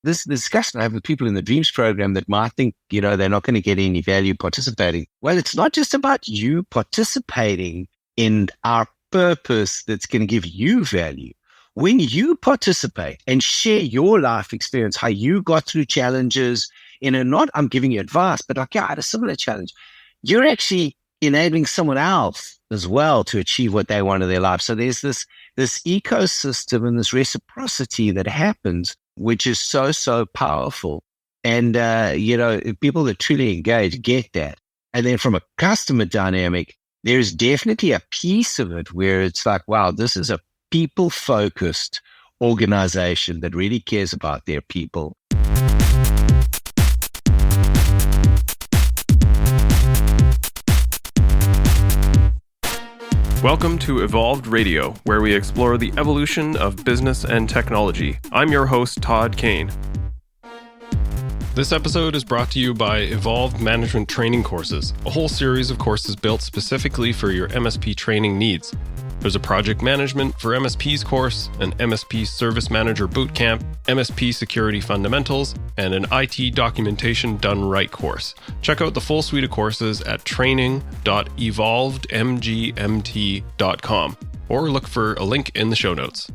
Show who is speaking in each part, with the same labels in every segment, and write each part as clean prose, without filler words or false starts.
Speaker 1: this discussion I have with people in the Dreams program that might think, they're not going to get any value participating. Well, it's not just about you participating in our purpose that's going to give you value. When you participate and share your life experience, how you got through challenges, not I'm giving you advice, but like, I had a similar challenge. You're actually enabling someone else as well to achieve what they want in their life. So there's this ecosystem and this reciprocity that happens, which is so, so powerful. And, people that truly engage get that. And then from a customer dynamic, there's definitely a piece of it where it's like, wow, this is a people-focused organization that really cares about their people.
Speaker 2: Welcome to Evolved Radio, where we explore the evolution of business and technology. I'm your host, Todd Kane. This episode is brought to you by Evolved Management Training Courses, a whole series of courses built specifically for your MSP training needs. There's a Project Management for MSPs course, an MSP Service Manager Bootcamp, MSP Security Fundamentals, and an IT Documentation Done Right course. Check out the full suite of courses at training.evolvedmgmt.com or look for a link in the show notes.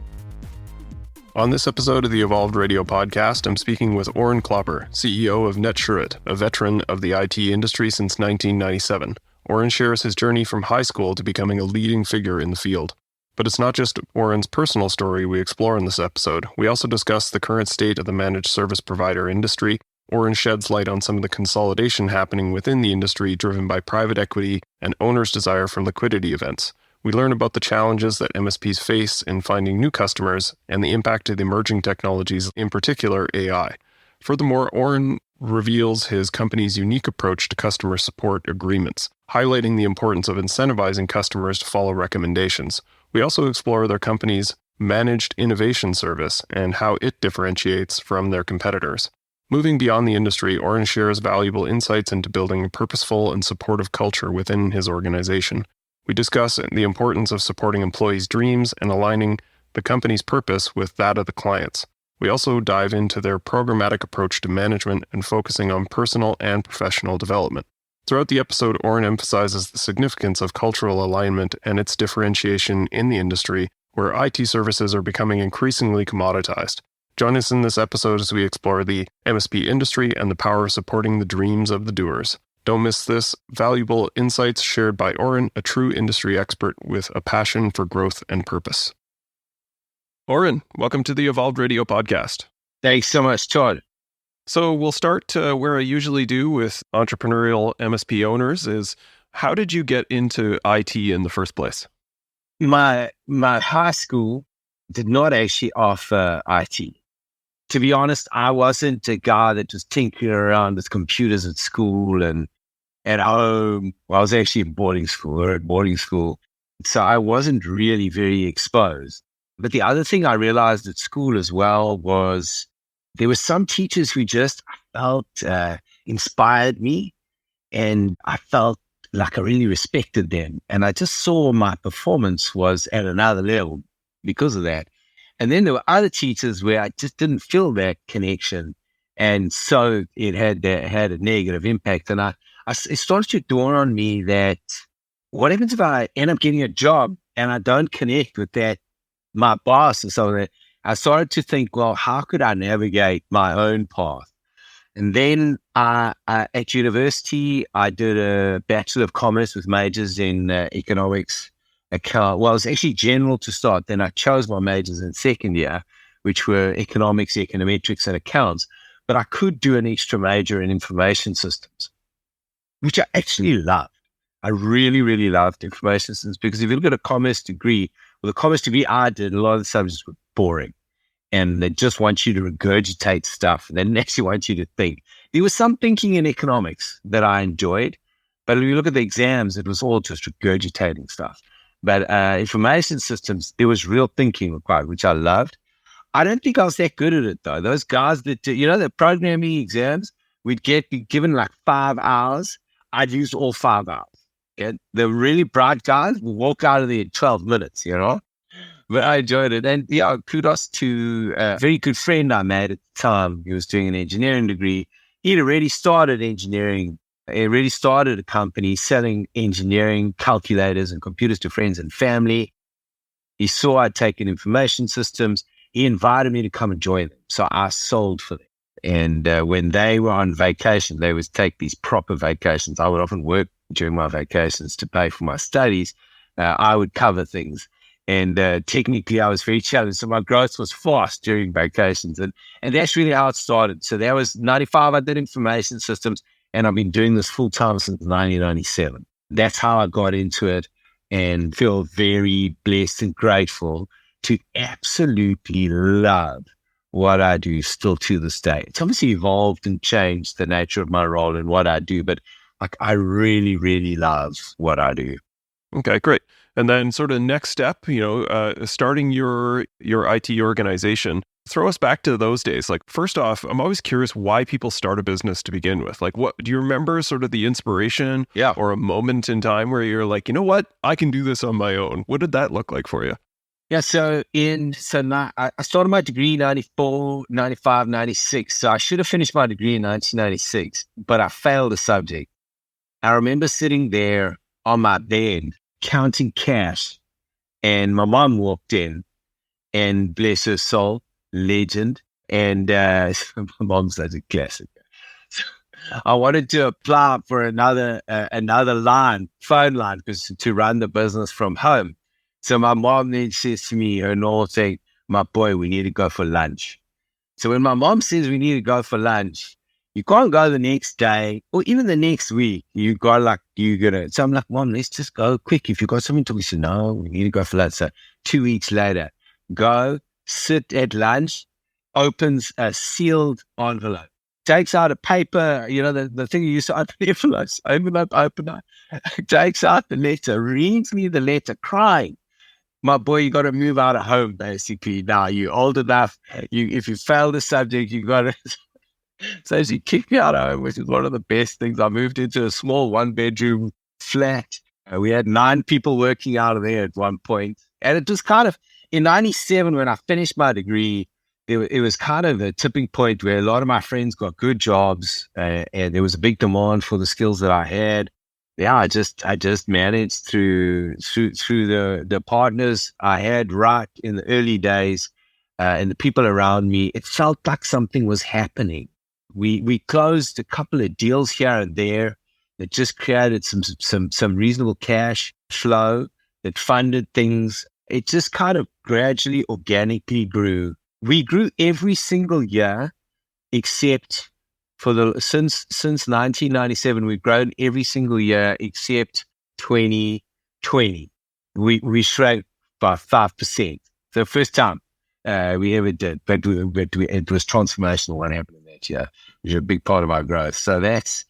Speaker 2: On this episode of the Evolved Radio podcast, I'm speaking with Orrin Klopper, CEO of NetSurit, a veteran of the IT industry since 1997. Orrin shares his journey from high school to becoming a leading figure in the field. But it's not just Orrin's personal story we explore in this episode. We also discuss the current state of the managed service provider industry. Orrin sheds light on some of the consolidation happening within the industry driven by private equity and owners' desire for liquidity events. We learn about the challenges that MSPs face in finding new customers and the impact of the emerging technologies, in particular AI. Furthermore, Orrin reveals his company's unique approach to customer support agreements, highlighting the importance of incentivizing customers to follow recommendations. We also explore their company's managed innovation service and how it differentiates from their competitors. Moving beyond the industry, Orrin shares valuable insights into building a purposeful and supportive culture within his organization. We discuss the importance of supporting employees' dreams and aligning the company's purpose with that of the clients. We also dive into their programmatic approach to management and focusing on personal and professional development. Throughout the episode, Orrin emphasizes the significance of cultural alignment and its differentiation in the industry, where IT services are becoming increasingly commoditized. Join us in this episode as we explore the MSP industry and the power of supporting the dreams of the doers. Don't miss this valuable insights shared by Orrin, a true industry expert with a passion for growth and purpose. Orrin, welcome to the Evolved Radio podcast.
Speaker 1: Thanks so much, Todd.
Speaker 2: So we'll start where I usually do with entrepreneurial MSP owners is, how did you get into IT in the first place?
Speaker 1: My high school did not actually offer IT. To be honest, I wasn't a guy that was tinkering around with computers at school and at home. Well, I was actually in boarding school. So I wasn't really very exposed. But the other thing I realized at school as well was there were some teachers who just felt inspired me, and I felt like I really respected them. And I just saw my performance was at another level because of that. And then there were other teachers where I just didn't feel that connection. And so it had a negative impact. And it started to dawn on me that what happens if I end up getting a job and I don't connect with my boss or something? I started to think, well, how could I navigate my own path? And then at university, I did a Bachelor of Commerce with majors in economics. Well, it was actually general to start. Then I chose my majors in second year, which were economics, econometrics, and accounts. But I could do an extra major in information systems, which I actually loved. I really, really loved information systems because if you look at a commerce degree, the commerce degree I did, a lot of the subjects were boring. And they just want you to regurgitate stuff. And they didn't actually want you to think. There was some thinking in economics that I enjoyed. But if you look at the exams, it was all just regurgitating stuff. But information systems, there was real thinking required, which I loved. I don't think I was that good at it, though. Those guys that, the programming exams, we'd be given like 5 hours. I'd use all 5 hours. Okay? The really bright guys would walk out of there in 12 minutes, but I enjoyed it. And yeah, kudos to a very good friend I made at the time. He was doing an engineering degree. He'd already started engineering. He already started a company selling engineering calculators and computers to friends and family. He saw I'd taken information systems. He invited me to come and join them. So I sold for them. And when they were on vacation, they would take these proper vacations. I would often work during my vacations to pay for my studies. I would cover things. And technically, I was very challenged. So my growth was fast during vacations. And that's really how it started. So that was 95. I did information systems. And I've been doing this full time since 1997. That's how I got into it and feel very blessed and grateful to absolutely love what I do still to this day. It's obviously evolved and changed the nature of my role and what I do, but like I really, really love what I do.
Speaker 2: Okay, great. And then sort of next step, starting your IT organization, throw us back to those days. Like, first off, I'm always curious why people start a business to begin with. Like, what do you remember sort of the inspiration or a moment in time where you're like, you know what, I can do this on my own? What did that look like for you?
Speaker 1: Yeah, I started my degree in 94, 95, 96. So I should have finished my degree in 1996, but I failed a subject. I remember sitting there on my bed counting cash, and my mom walked in, and bless her soul, legend. And my mom's such a classic. I wanted to apply for another phone line, because to run the business from home. So my mom then says to me, her normal thing, my boy, we need to go for lunch. So when my mom says we need to go for lunch, you can't go the next day or even the next week. So I'm like, Mom, let's just go quick. If you got something to, we said, no, we need to go for lunch. So 2 weeks later, go sit at lunch, opens a sealed envelope, takes out a paper, the thing you used to open envelopes, open up, takes out the letter, reads me the letter, crying. My boy, you got to move out of home, basically. Now you're old enough. If you fail the subject, you got to. So she kicked me out of home, which is one of the best things. I moved into a small 1-bedroom flat. We had 9 people working out of there at one point. And it was kind of in 97 when I finished my degree. It was kind of a tipping point where a lot of my friends got good jobs, and there was a big demand for the skills that I had. Yeah, I just managed through the partners I had right in the early days, and the people around me. It felt like something was happening. We closed a couple of deals here and there that just created some reasonable cash flow that funded things. It just kind of gradually, organically grew. We grew every single year except since 1997, we've grown every single year except 2020. We shrank by 5%. The first time we ever did, but it was transformational what happened in that year. It was a big part of our growth. So that's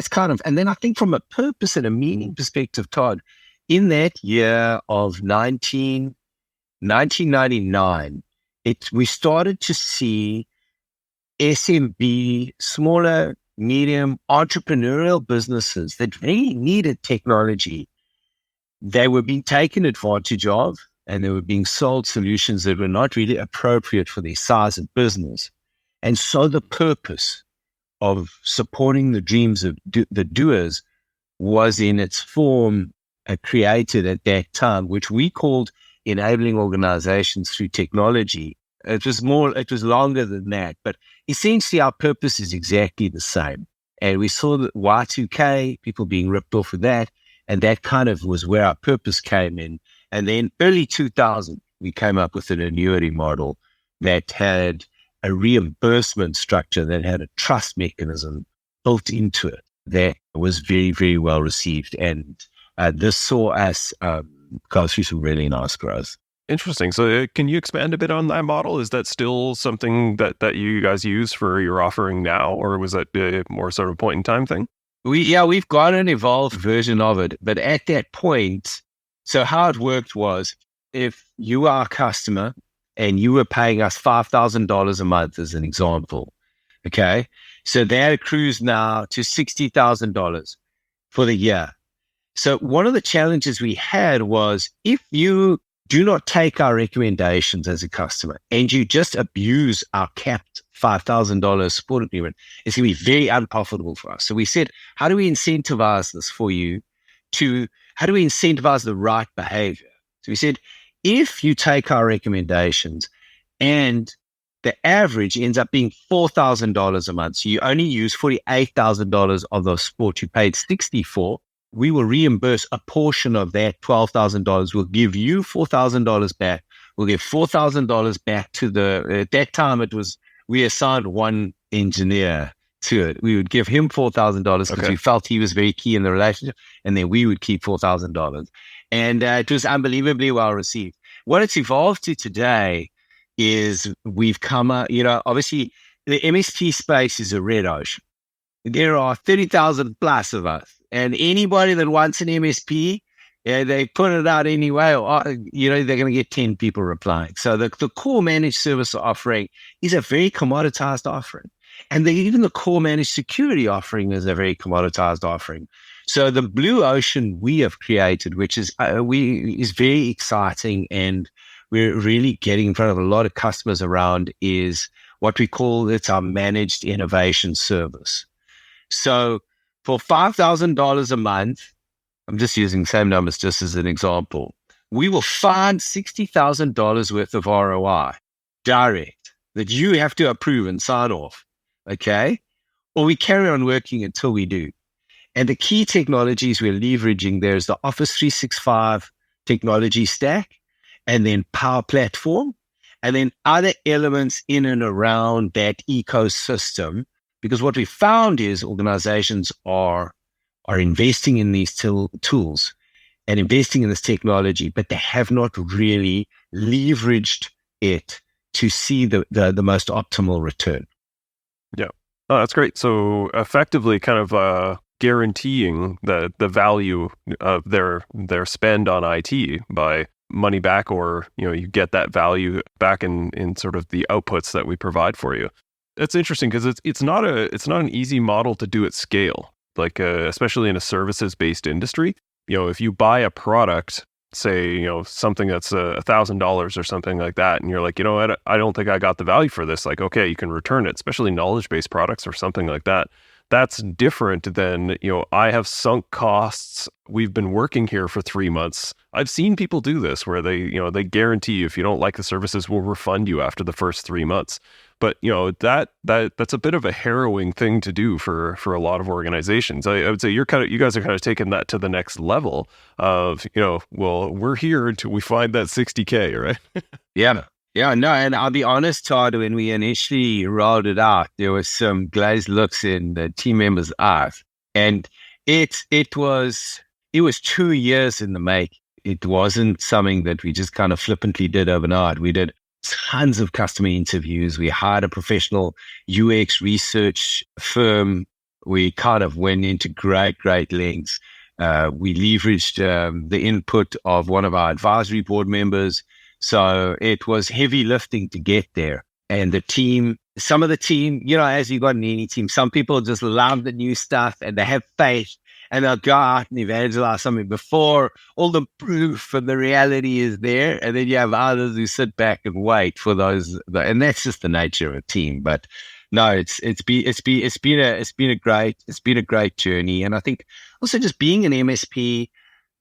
Speaker 1: kind of, and then I think from a purpose and a meaning perspective, Todd, in that year of 1999, we started to see SMB, smaller, medium, entrepreneurial businesses that really needed technology. They were being taken advantage of, and they were being sold solutions that were not really appropriate for their size of business. And so the purpose of supporting the dreams of the doers was in its form created at that time, which we called enabling organizations through technology. It was longer than that, but essentially our purpose is exactly the same. And we saw that Y2K, people being ripped off of that, and that kind of was where our purpose came in. And then early 2000, we came up with an annuity model that had a reimbursement structure, that had a trust mechanism built into it that was very, very well received. And this saw us go through some really nice growth.
Speaker 2: Interesting. So can you expand a bit on that model? Is that still something that you guys use for your offering now, or was that more sort of point in time thing?
Speaker 1: We've got an evolved version of it. But at that point, so how it worked was, if you are a customer and you were paying us $5,000 a month as an example, okay? So that accrues now to $60,000 for the year. So one of the challenges we had was, if you do not take our recommendations as a customer and you just abuse our capped $5,000 support agreement, it's going to be very unprofitable for us. So we said, how do we incentivize this for you how do we incentivize the right behavior? So we said, if you take our recommendations and the average ends up being $4,000 a month, so you only use $48,000 of the support you paid $60 for, we will reimburse a portion of that $12,000. We'll give you $4,000 back. We'll give $4,000 back to at that time we assigned one engineer to it. We would give him $4,000 because we felt he was very key in the relationship, and then we would keep $4,000. And it was unbelievably well received. What it's evolved to today is we've come up, obviously the MSP space is a red ocean. There are 30,000 plus of us. And anybody that wants an MSP, they put it out anyway, or, they're going to get 10 people replying. So the core managed service offering is a very commoditized offering. And even the core managed security offering is a very commoditized offering. So the blue ocean we have created, which is very exciting, and we're really getting in front of a lot of customers around, is what we call our managed innovation service. So for $5,000 a month, I'm just using the same numbers just as an example, we will find $60,000 worth of ROI direct that you have to approve and sign off, okay? Or we carry on working until we do. And the key technologies we're leveraging there is the Office 365 technology stack, and then Power Platform, and then other elements in and around that ecosystem. Because what we found is organizations are investing in these tools and investing in this technology, but they have not really leveraged it to see the most optimal return.
Speaker 2: Yeah. Oh, that's great. So effectively kind of guaranteeing the value of their spend on IT by money back, or you get that value back in sort of the outputs that we provide for you. It's interesting because it's not an easy model to do at scale, like especially in a services-based industry. If you buy a product, say something that's $1,000 or something like that, and you're like, I don't think I got the value for this. Like, okay, you can return it, especially knowledge-based products or something like that. That's different than, I have sunk costs. We've been working here for 3 months. I've seen people do this where they guarantee you, if you don't like the services, we'll refund you after the first 3 months. But, that's a bit of a harrowing thing to do for a lot of organizations. I would say you guys are kind of taking that to the next level of, well, we're here until we find that $60K, right?
Speaker 1: Yeah. Yeah, no, and I'll be honest, Todd, when we initially rolled it out, there was some glazed looks in the team members' eyes. And it was 2 years in the make. It wasn't something that we just kind of flippantly did overnight. We did tons of customer interviews. We hired a professional UX research firm. We kind of went into great lengths. We leveraged the input of one of our advisory board members. So it was heavy lifting to get there. And some of the team, as you got in any team, some people just love the new stuff and they have faith and they'll go out and evangelize something before all the proof and the reality is there. And then you have others who sit back and wait for those. And that's just the nature of a team. But no, it's been a great journey. And I think also just being an MSP,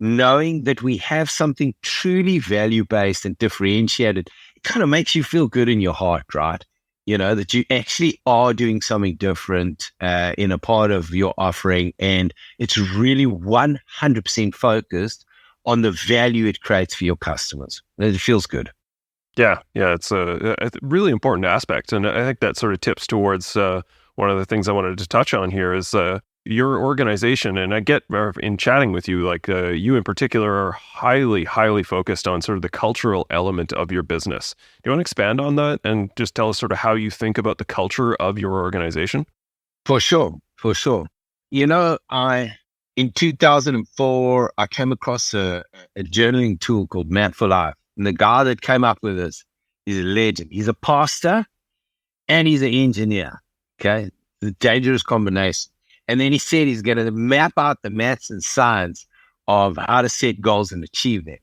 Speaker 1: knowing that we have something truly value-based and differentiated, it kind of makes you feel good in your heart, right? That you actually are doing something different in a part of your offering, and it's really 100% focused on the value it creates for your customers. It feels good.
Speaker 2: Yeah, it's a really important aspect, and I think that sort of tips towards one of the things I wanted to touch on here is your organization, and I get in chatting with you, like you in particular are highly focused on sort of the cultural element of your business. Do you want to expand on that and just tell us sort of how you think about the culture of your organization?
Speaker 1: For sure. In 2004, I came across a journaling tool called Map for Life. And the guy that came up with this is a legend. He's a pastor and he's an engineer. Okay. It's a dangerous combination. And then he said he's going to map out the maths and science of how to set goals and achieve them.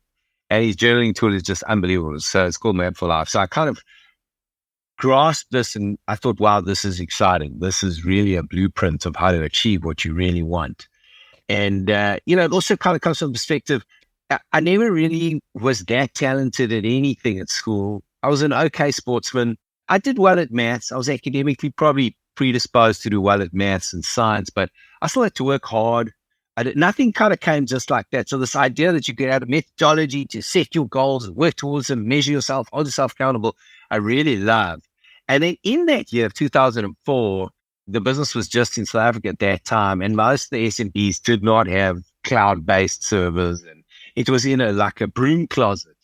Speaker 1: And his journaling tool is just unbelievable. So it's called Map for Life. So I kind of grasped this and I thought, wow, this is exciting. This is really a blueprint of how to achieve what you really want. And, it also kind of comes from the perspective. I never really was that talented at anything at school. I was an okay sportsman. I did well at maths. I was academically probably predisposed to do well at maths and science, but I still had to work hard. Nothing kind of came just like that. So this idea that you could have a methodology to set your goals and work towards them, measure yourself, hold yourself accountable, I really loved. And then in that year of 2004, the business was just in South Africa at that time, and most of the SMPs did not have cloud-based servers, and it was in like a broom closet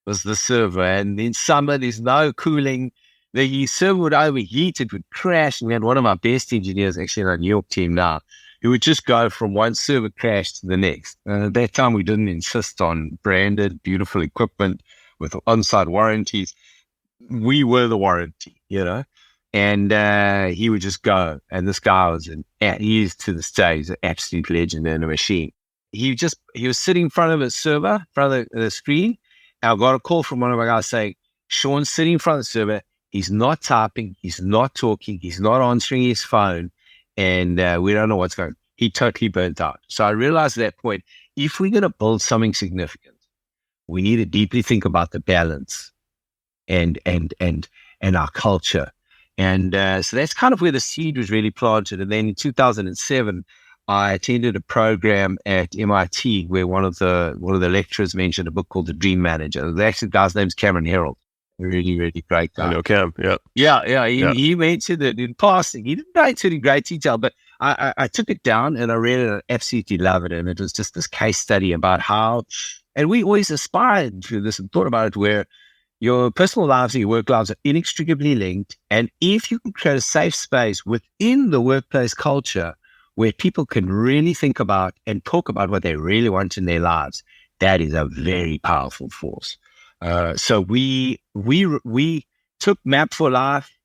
Speaker 1: was the server. And in summer, there's no cooling. The server would overheat, it would crash. And we had one of our best engineers, actually in our New York team now, who would just go from one server crash to the next. And at that time, we didn't insist on branded, beautiful equipment with on-site warranties. We were the warranty, and he would just go. And this guy he is to this day, he's an absolute legend in a machine. He was sitting in front of his server, in front of the screen. And I got a call from one of my guys saying, Sean's sitting in front of the server. He's not typing. He's not talking. He's not answering his phone. And we don't know what's going on. He totally burnt out. So I realized at that point, if we're going to build something significant, we need to deeply think about the balance and our culture. And so that's kind of where the seed was really planted. And then in 2007, I attended a program at MIT where one of the lecturers mentioned a book called The Dream Manager. The actual guy's name's Cameron Herold. A really, really great guy.
Speaker 2: I know Cam, yeah.
Speaker 1: Yeah. He mentioned it in passing. He didn't go into it in great detail, but I took it down and I read it and I absolutely loved it. And it was just this case study about how, and we always aspired to this and thought about it, where your personal lives and your work lives are inextricably linked. And if you can create a safe space within the workplace culture where people can really think about and talk about what they really want in their lives, that is a very powerful force. So we took Map for Life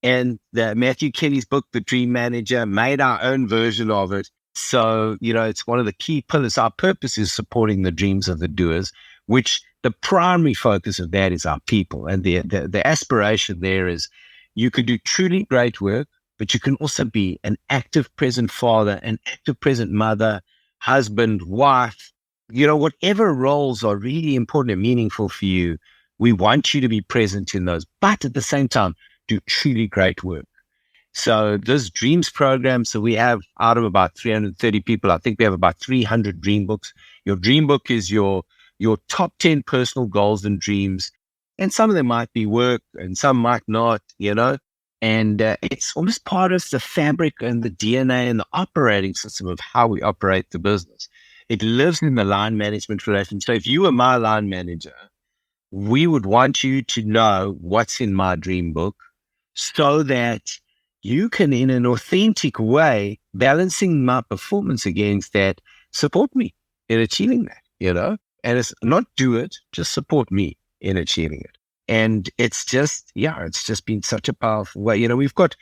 Speaker 1: and Matthew Kelly's book, The Dream Manager, made our own version of it. So, it's one of the key pillars. Our purpose is supporting the dreams of the doers, which the primary focus of that is our people. And the aspiration there is you could do truly great work, but you can also be an active present father, an active present mother, husband, wife, whatever roles are really important and meaningful for you. We want you to be present in those, but at the same time, do truly great work. So this dreams program, so we have out of about 330 people, I think we have about 300 dream books. Your dream book is your top 10 personal goals and dreams. And some of them might be work and some might not, and it's almost part of the fabric and the DNA and the operating system of how we operate the business. It lives in the line management relation. So if you were my line manager, we would want you to know what's in my dream book so that you can, in an authentic way, balancing my performance against that, support me in achieving that, and it's not do it, just support me in achieving it. And it's just been such a powerful way. We've got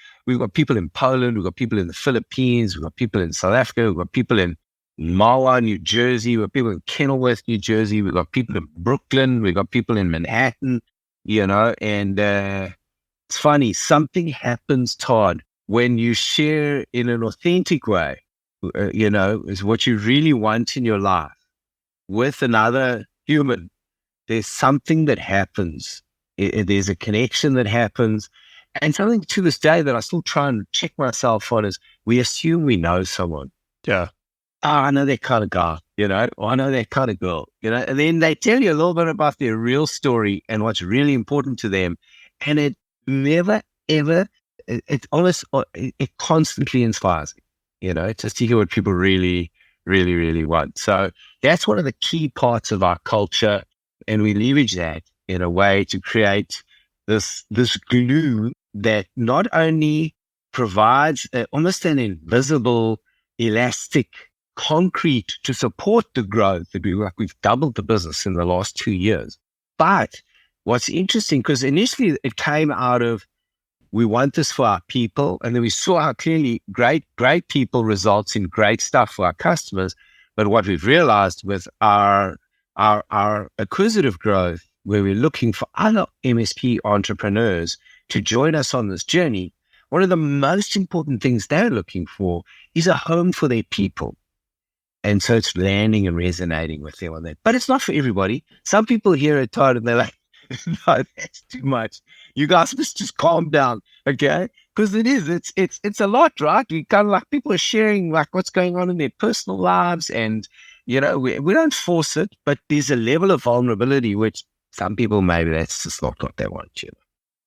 Speaker 1: people in Poland, we've got people in the Philippines, we've got people in South Africa, we've got people in Mahwah, New Jersey, we've got people in Kenilworth, New Jersey, we've got people in Brooklyn, we've got people in Manhattan, and it's funny, something happens, Todd, when you share in an authentic way, is what you really want in your life with another human. There's something that happens. There's a connection that happens. And something to this day that I still try and check myself on is we assume we know someone.
Speaker 2: Yeah.
Speaker 1: Oh, I know that kind of guy, or I know that kind of girl, and then they tell you a little bit about their real story and what's really important to them. And it never, ever, it constantly inspires me, just to hear what people really, really, really want. So that's one of the key parts of our culture. And we leverage that in a way to create this glue that not only provides almost an invisible, elastic concrete to support the growth that we've doubled the business in the last 2 years. But what's interesting, because initially it came out of, we want this for our people. And then we saw how clearly great people results in great stuff for our customers. But what we've realized with our our acquisitive growth, where we're looking for other MSP entrepreneurs to join us on this journey, one of the most important things they're looking for is a home for their people. And so it's landing and resonating with them on that. But it's not for everybody. Some people hear it, Todd, and they're like, no, that's too much. You guys must just calm down, okay? Because it's a lot, right? We kind of like, people are sharing like what's going on in their personal lives, and we don't force it, but there's a level of vulnerability which some people, maybe that's just not what they want.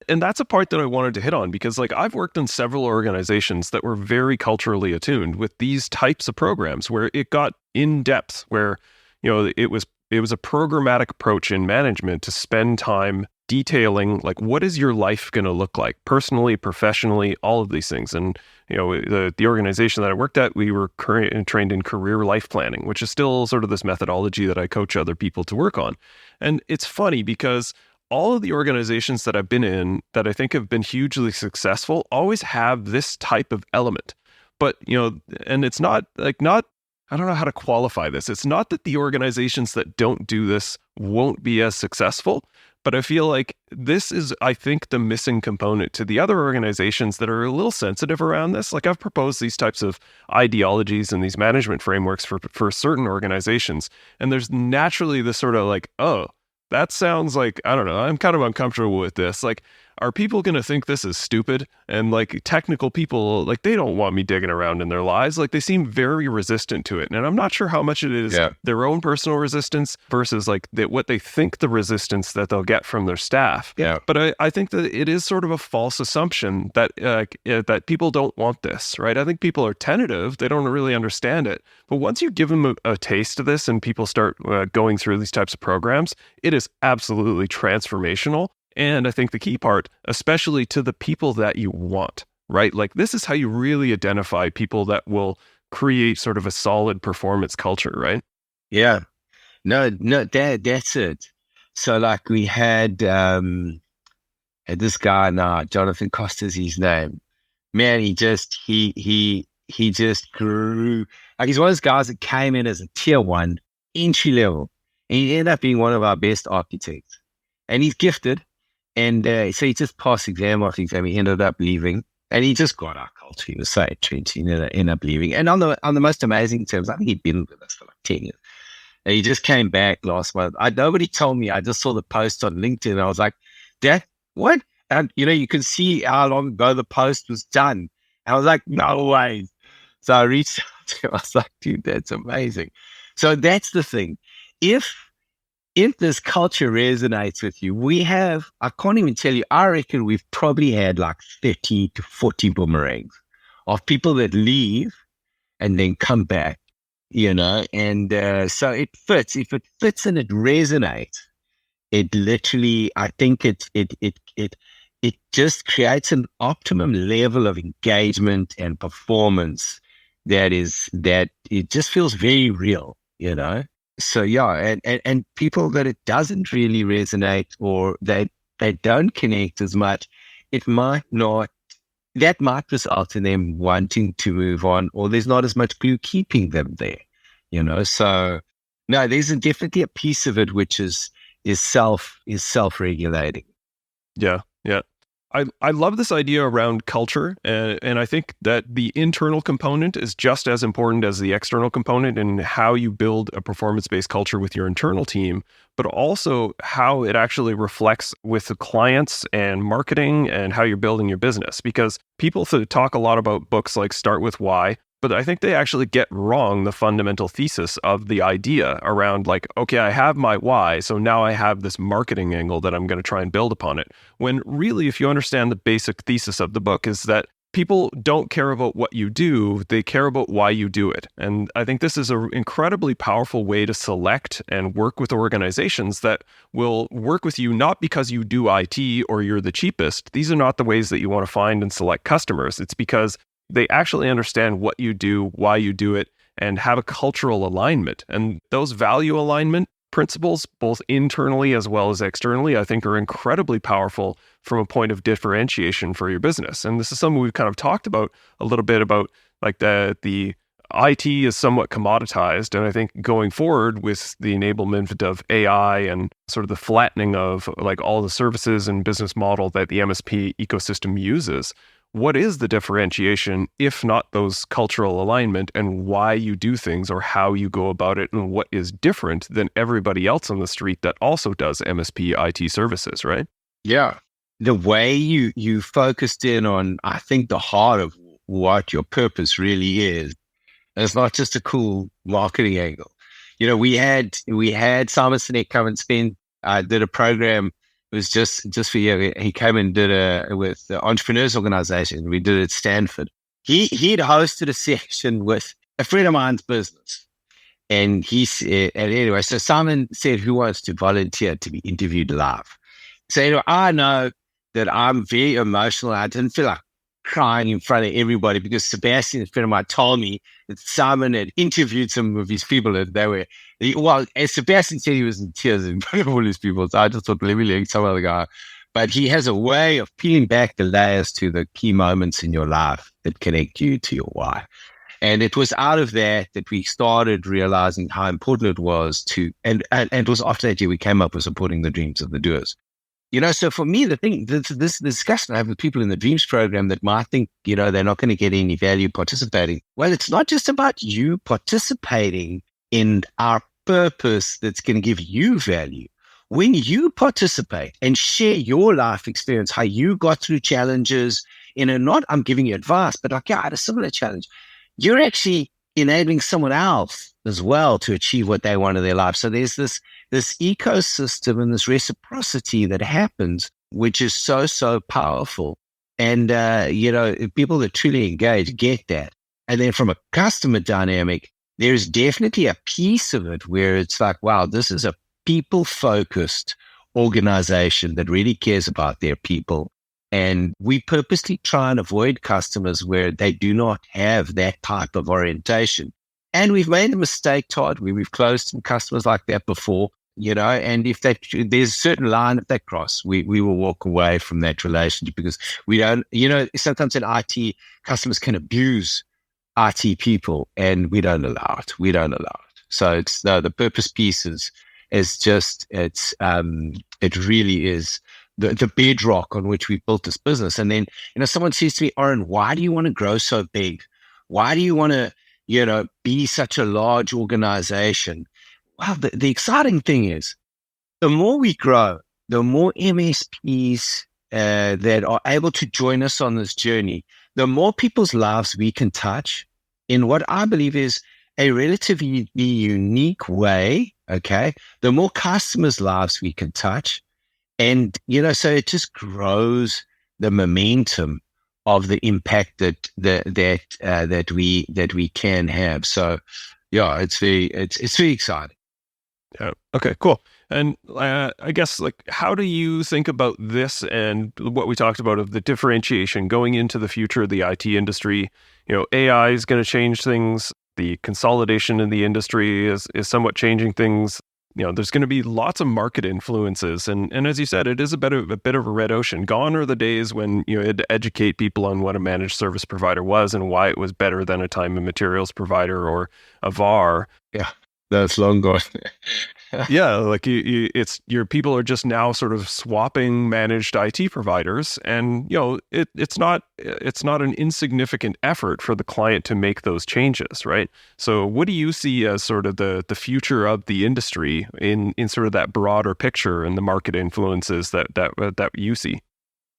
Speaker 2: And that's a part that I wanted to hit on, because like I've worked in several organizations that were very culturally attuned with these types of programs where it got in depth, where it was a programmatic approach in management to spend time detailing like, what is your life going to look like personally, professionally, all of these things. And the organization that I worked at, we were trained in career life planning, which is still sort of this methodology that I coach other people to work on. And it's funny because all of the organizations that I've been in that I think have been hugely successful always have this type of element. But, and it's not, I don't know how to qualify this. It's not that the organizations that don't do this won't be as successful, but I feel like this is, I think, the missing component to the other organizations that are a little sensitive around this. Like I've proposed these types of ideologies and these management frameworks for certain organizations. And there's naturally this sort of like, oh, that sounds like, I don't know, I'm kind of uncomfortable with this. Like, are people going to think this is stupid? And like technical people, like they don't want me digging around in their lives. Like they seem very resistant to it. And I'm not sure how much it is their own personal resistance versus like what they think the resistance that they'll get from their staff.
Speaker 1: Yeah.
Speaker 2: But I think that it is sort of a false assumption that that people don't want this, right? I think people are tentative. They don't really understand it. But once you give them a taste of this and people start going through these types of programs, it is absolutely transformational. And I think the key part, especially to the people that you want, right? Like this is how you really identify people that will create sort of a solid performance culture, right?
Speaker 1: Yeah. No, that's it. So like we had this guy now, Jonathan Costa's his name. Man, he just grew. Like he's one of those guys that came in as a tier 1 entry level. And he ended up being one of our best architects. And he's gifted. And so he just passed exam after exam. He ended up leaving, and he just got our culture. He was so entrenched. He ended up leaving, and on the most amazing terms. I think he'd been with us for like 10 years. And he just came back last month. Nobody told me. I just saw the post on LinkedIn, and I was like, "Dad, what?" And you can see how long ago the post was done. And I was like, "No way!" So I reached out to him. I was like, "Dude, that's amazing." So that's the thing. If this culture resonates with you, I can't even tell you, I reckon we've probably had like 30 to 40 boomerangs of people that leave and then come back, and so it fits. If it fits and it resonates, it literally, I think it just creates an optimum level of engagement and performance that it just feels very real, So yeah, and people that it doesn't really resonate, or they don't connect as much, that might result in them wanting to move on, or there's not as much glue keeping them there, So no, there's definitely a piece of it which is self-regulating.
Speaker 2: Yeah. I love this idea around culture, and I think that the internal component is just as important as the external component in how you build a performance-based culture with your internal team, but also how it actually reflects with the clients and marketing and how you're building your business. Because people talk a lot about books like Start With Why, but I think they actually get wrong the fundamental thesis of the idea around like, okay, I have my why, so now I have this marketing angle that I'm going to try and build upon it. When really, if you understand the basic thesis of the book, is that people don't care about what you do, they care about why you do it. And I think this is an incredibly powerful way to select and work with organizations that will work with you not because you do IT or you're the cheapest. These are not the ways that you want to find and select customers. It's because they actually understand what you do, why you do it, and have a cultural alignment. And those value alignment principles, both internally as well as externally, I think are incredibly powerful from a point of differentiation for your business. And this is something we've kind of talked about a little bit about, like the IT is somewhat commoditized. And I think going forward with the enablement of AI and sort of the flattening of like all the services and business model that the MSP ecosystem uses, what is the differentiation, if not those cultural alignment and why you do things or how you go about it and what is different than everybody else on the street that also does MSP IT services, right?
Speaker 1: Yeah. The way you focused in on, I think, the heart of what your purpose really is. And it's not just a cool marketing angle. You know, we had Simon Sinek come and spend, did a program. It was just for you. He came and did with the Entrepreneurs Organization. We did it at Stanford. He'd hosted a session with a friend of mine's business. And he said, and anyway, so Simon said, who wants to volunteer to be interviewed live? So anyway, I know that I'm very emotional. I didn't feel like crying in front of everybody because Sebastian, a friend of mine, told me that Simon had interviewed some of his people and they were, well, as Sebastian said, he was in tears in front of all his people. So I just thought, let me let some other guy. But he has a way of peeling back the layers to the key moments in your life that connect you to your why. And it was out of that we started realizing how important it was to, and it was after that year we came up with supporting the dreams of the doers. You know, so for me, the thing, this discussion I have with people in the Dreams program that might think, you know, they're not going to get any value participating. Well, it's not just about you participating in our purpose that's going to give you value. When you participate and share your life experience, how you got through challenges, not I'm giving you advice, but like, yeah, I had a similar challenge. You're actually enabling someone else as well to achieve what they want in their life. So there's this ecosystem and this reciprocity that happens, which is so powerful. And, you know, people that truly engage get that. And then from a customer dynamic, there's definitely a piece of it where it's like, wow, this is a people-focused organization that really cares about their people. And we purposely try and avoid customers where they do not have that type of orientation. And we've made a mistake, Todd, where we've closed some customers like that before, you know, and if there's a certain line if they cross, we will walk away from that relationship because we don't, you know, sometimes in IT, customers can abuse IT people and we don't allow it. We don't allow it. So it's the purpose piece is just, it really is the bedrock on which we built this business. And then, you know, someone says to me, Orrin, why do you want to grow so big? Why do you want to, you know, be such a large organization? Well, the exciting thing is the more we grow, the more MSPs that are able to join us on this journey, the more people's lives we can touch in what I believe is a relatively unique way. Okay. The more customers' lives we can touch. And, you know, so it just grows the momentum of the impact that we can have. So, yeah, it's very exciting.
Speaker 2: Yeah. Okay, cool. And I guess, like, how do you think about this and what we talked about of the differentiation going into the future of the IT industry? You know, AI is going to change things. The consolidation in the industry is somewhat changing things. You know, there's going to be lots of market influences. And as you said, it is a bit of a red ocean. Gone are the days when you had to educate people on what a managed service provider was and why it was better than a time and materials provider or a VAR.
Speaker 1: Yeah, that's long gone.
Speaker 2: Yeah, like it's your people are just now sort of swapping managed IT providers, and you know it's not an insignificant effort for the client to make those changes, right? So, what do you see as sort of the future of the industry in sort of that broader picture and the market influences that you see?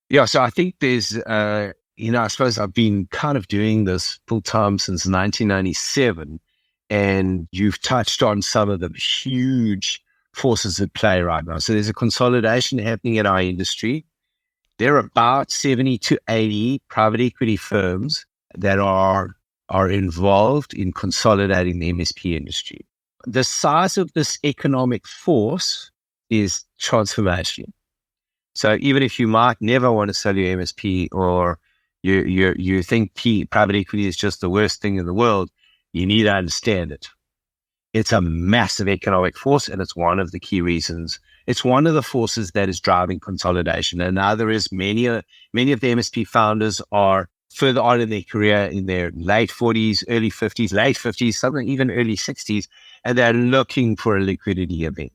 Speaker 1: Yeah, so I think there's you know, I suppose I've been kind of doing this full time since 1997. And you've touched on some of the huge forces at play right now. So there's a consolidation happening in our industry. There are about 70 to 80 private equity firms that are involved in consolidating the MSP industry. The size of this economic force is transformational. So even if you might never want to sell your MSP or you think private equity is just the worst thing in the world, you need to understand it. It's a massive economic force, and it's one of the key reasons. It's one of the forces that is driving consolidation. And now there is many of the MSP founders are further on in their career, in their late 40s, early 50s, late 50s, something even early 60s, and they're looking for a liquidity event,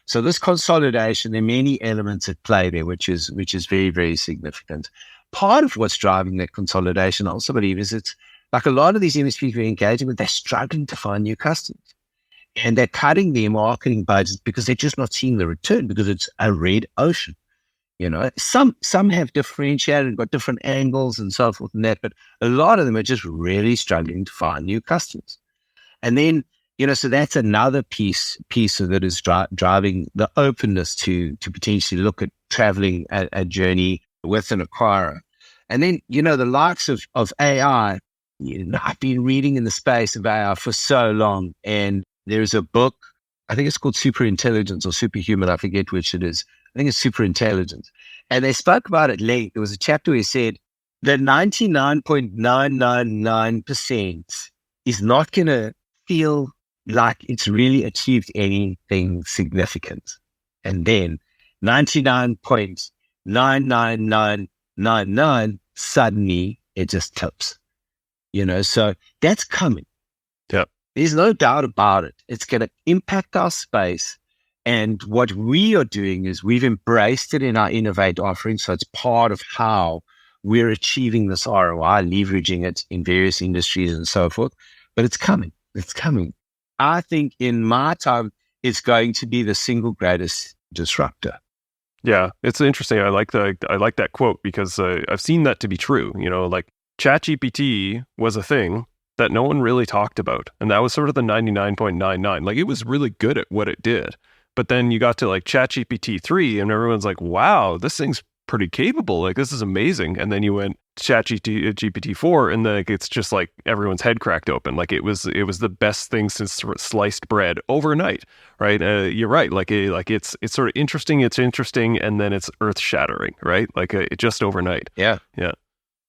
Speaker 1: So this consolidation, there are many elements at play there, which is very, very significant. Part of what's driving that consolidation, I also believe, is it's like a lot of these MSPs we're engaging with, they're struggling to find new customers. And they're cutting their marketing budgets because they're just not seeing the return, because it's a red ocean. Some have differentiated and got different angles and so forth and that, but a lot of them are just really struggling to find new customers. And then, so that's another piece of it is driving the openness to potentially look at traveling a journey with an acquirer. And then, the likes of AI, I've been reading in the space of AI for so long, and there's a book, I think it's called Superintelligence or Superhuman, I forget which it is. I think it's Superintelligence. And they spoke about it late. There was a chapter where he said that 99.999% is not going to feel like it's really achieved anything significant. And then 99.99999, suddenly it just tips. So that's coming.
Speaker 2: Yep.
Speaker 1: There's no doubt about it. It's going to impact our space. And what we are doing is we've embraced it in our Innovate offering. So it's part of how we're achieving this ROI, leveraging it in various industries and so forth. But it's coming. It's coming. I think in my time, it's going to be the single greatest disruptor.
Speaker 2: Yeah, it's interesting. I like that quote because I've seen that to be true. Like ChatGPT was a thing that no one really talked about. And that was sort of the 99.99. Like it was really good at what it did. But then you got to like ChatGPT 3 and everyone's like, wow, this thing's pretty capable. Like this is amazing. And then you went ChatGPT 4 and then it's just like everyone's head cracked open. Like it was the best thing since sliced bread overnight, right? You're right. Like it's sort of interesting. It's interesting. And then it's earth shattering, right? Like it just overnight.
Speaker 1: Yeah.
Speaker 2: Yeah.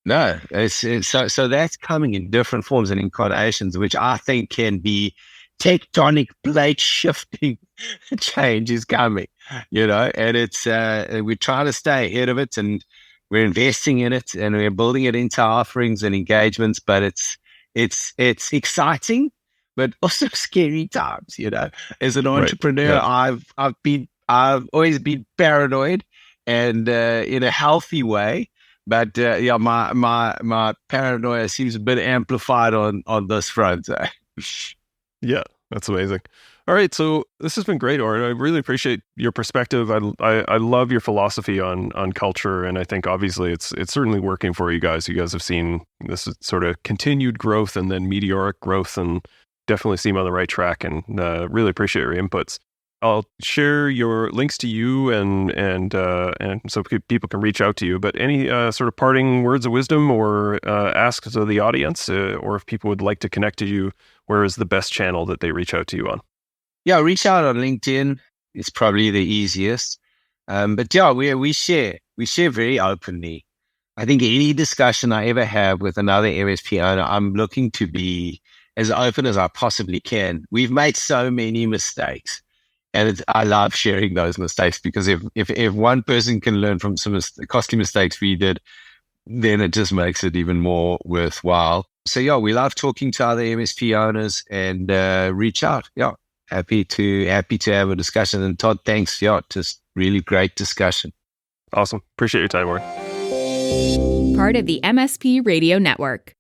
Speaker 1: No, so that's coming in different forms and incarnations, which I think can be tectonic plate shifting change is coming, and it's we're trying to stay ahead of it, and we're investing in it, and we're building it into our offerings and engagements. But it's exciting, but also scary times. As an entrepreneur,
Speaker 2: Right. Yeah.
Speaker 1: I've always been paranoid, and in a healthy way. But my paranoia seems a bit amplified on this front.
Speaker 2: Yeah, that's amazing. All right, so this has been great, Orrin. I really appreciate your perspective. I love your philosophy on culture, and I think obviously it's certainly working for you guys. You guys have seen this sort of continued growth and then meteoric growth, and definitely seem on the right track. And really appreciate your inputs. I'll share your links to you and so people can reach out to you. But any sort of parting words of wisdom or asks of the audience, or if people would like to connect to you, where is the best channel that they reach out to you on?
Speaker 1: Yeah, reach out on LinkedIn. It's probably the easiest. But yeah, we share very openly. I think any discussion I ever have with another MSP owner, I'm looking to be as open as I possibly can. We've made so many mistakes. And I love sharing those mistakes, because if one person can learn from some costly mistakes we did, then it just makes it even more worthwhile. So yeah, we love talking to other MSP owners, and reach out. Yeah, happy to have a discussion. And Todd, thanks. Yeah, just really great discussion.
Speaker 2: Awesome. Appreciate your time, Orrin.
Speaker 3: Part of the MSP Radio Network.